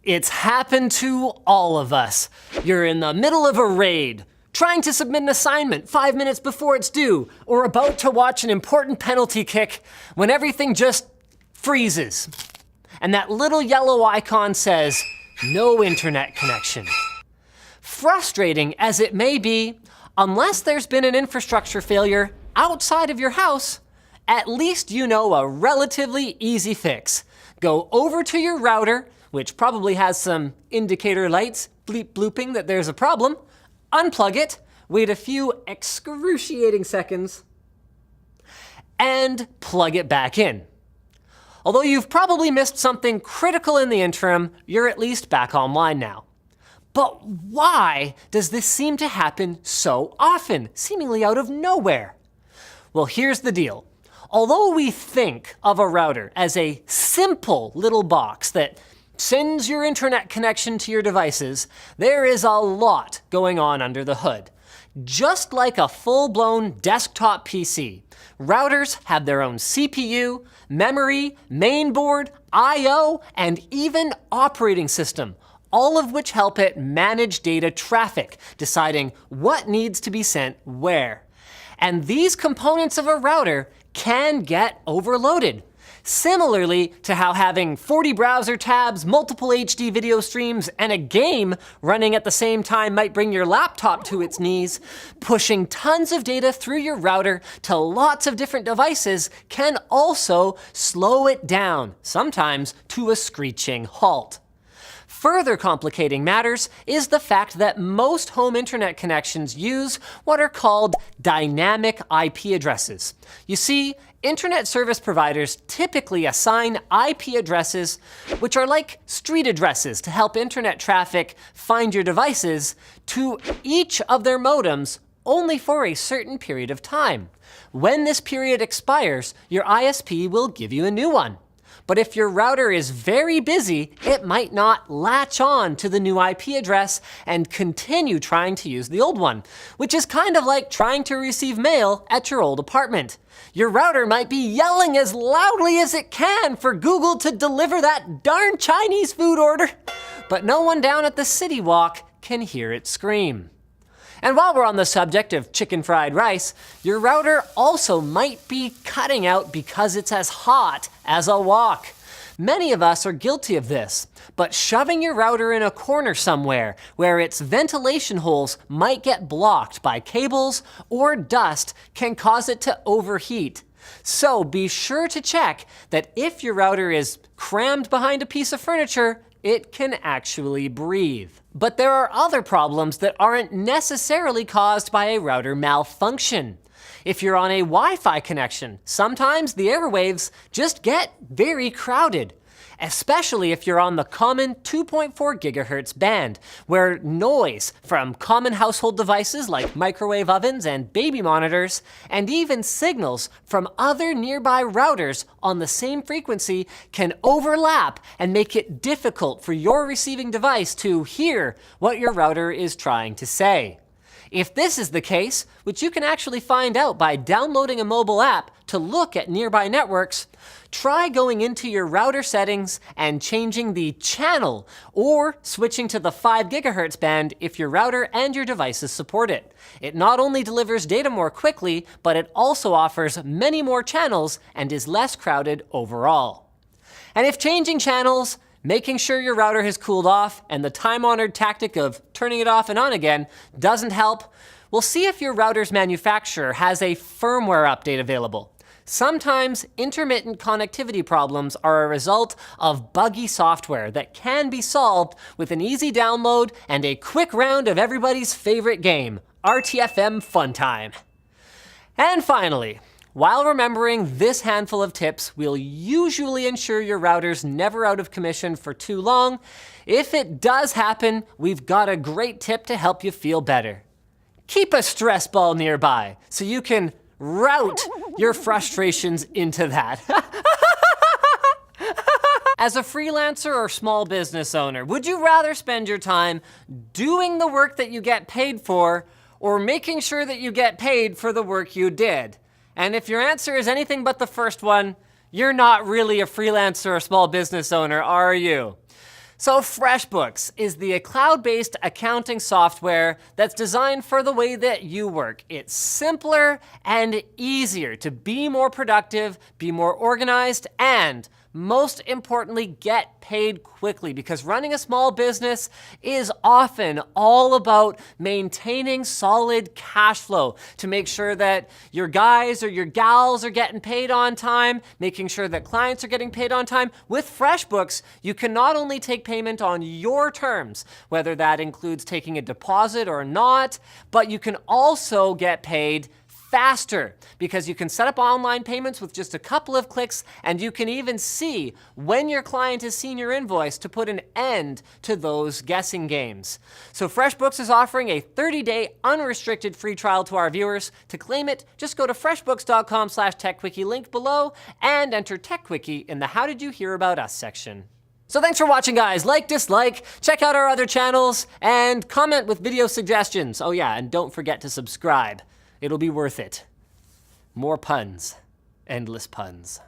It's happened to all of us. You're in the middle of a raid, trying to submit an assignment 5 minutes before it's due, or about to watch an important penalty kick when everything just freezes. And that little yellow icon says, no internet connection. Frustrating as it may be, unless there's been an infrastructure failure outside of your house, at least you know a relatively easy fix. Go over to your router, which probably has some indicator lights bleep blooping that there's a problem, unplug it, wait a few excruciating seconds, and plug it back in. Although you've probably missed something critical in the interim, you're at least back online now. But why does this seem to happen so often, seemingly out of nowhere? Well, here's the deal. Although we think of a router as a simple little box that sends your internet connection to your devices, there is a lot going on under the hood. Just like a full-blown desktop PC, routers have their own CPU, memory, mainboard, I/O, and even operating system, all of which help it manage data traffic, deciding what needs to be sent where. And these components of a router can get overloaded. Similarly to how having 40 browser tabs, multiple HD video streams, and a game running at the same time might bring your laptop to its knees, pushing tons of data through your router to lots of different devices can also slow it down, sometimes to a screeching halt. Further complicating matters is the fact that most home internet connections use what are called dynamic IP addresses. You see, internet service providers typically assign IP addresses, which are like street addresses to help internet traffic find your devices, to each of their modems only for a certain period of time. When this period expires, your ISP will give you a new one. But if your router is very busy, it might not latch on to the new IP address and continue trying to use the old one, which is kind of like trying to receive mail at your old apartment. Your router might be yelling as loudly as it can for Google to deliver that darn Chinese food order, but no one down at the City Walk can hear it scream. And while we're on the subject of chicken fried rice, your router also might be cutting out because it's as hot as a wok. Many of us are guilty of this, but shoving your router in a corner somewhere where its ventilation holes might get blocked by cables or dust can cause it to overheat. So be sure to check that if your router is crammed behind a piece of furniture, it can actually breathe. But there are other problems that aren't necessarily caused by a router malfunction. If you're on a Wi-Fi connection, sometimes the airwaves just get very crowded, especially if you're on the common 2.4 gigahertz band, where noise from common household devices like microwave ovens and baby monitors, and even signals from other nearby routers on the same frequency can overlap and make it difficult for your receiving device to hear what your router is trying to say. If this is the case, which you can actually find out by downloading a mobile app to look at nearby networks, try going into your router settings and changing the channel or switching to the 5 gigahertz band if your router and your devices support it. It not only delivers data more quickly, but it also offers many more channels and is less crowded overall. And if changing channels, making sure your router has cooled off, and the time-honored tactic of turning it off and on again doesn't help, we'll see if your router's manufacturer has a firmware update available. Sometimes intermittent connectivity problems are a result of buggy software that can be solved with an easy download and a quick round of everybody's favorite game, RTFM Fun Time. And finally, while remembering this handful of tips will usually ensure your router's never out of commission for too long, if it does happen, we've got a great tip to help you feel better. Keep a stress ball nearby so you can route your frustrations into that. As a freelancer or small business owner, would you rather spend your time doing the work that you get paid for or making sure that you get paid for the work you did? And if your answer is anything but the first one, you're not really a freelancer or small business owner, are you? So FreshBooks is the cloud-based accounting software that's designed for the way that you work. It's simpler and easier to be more productive, be more organized, and most importantly, get paid quickly, because running a small business is often all about maintaining solid cash flow to make sure that your guys or your gals are getting paid on time, making sure that clients are getting paid on time. With FreshBooks, you can not only take payment on your terms, whether that includes taking a deposit or not, but you can also get paid faster, because you can set up online payments with just a couple of clicks, and you can even see when your client has seen your invoice to put an end to those guessing games. So FreshBooks is offering a 30-day unrestricted free trial to our viewers. To claim it, just go to freshbooks.com/techquickie, link below, and enter TechQuickie in the How Did You Hear About Us section. So thanks for watching, guys. Like, dislike, check out our other channels, and comment with video suggestions. Oh yeah, and don't forget to subscribe. It'll be worth it. More puns. Endless puns.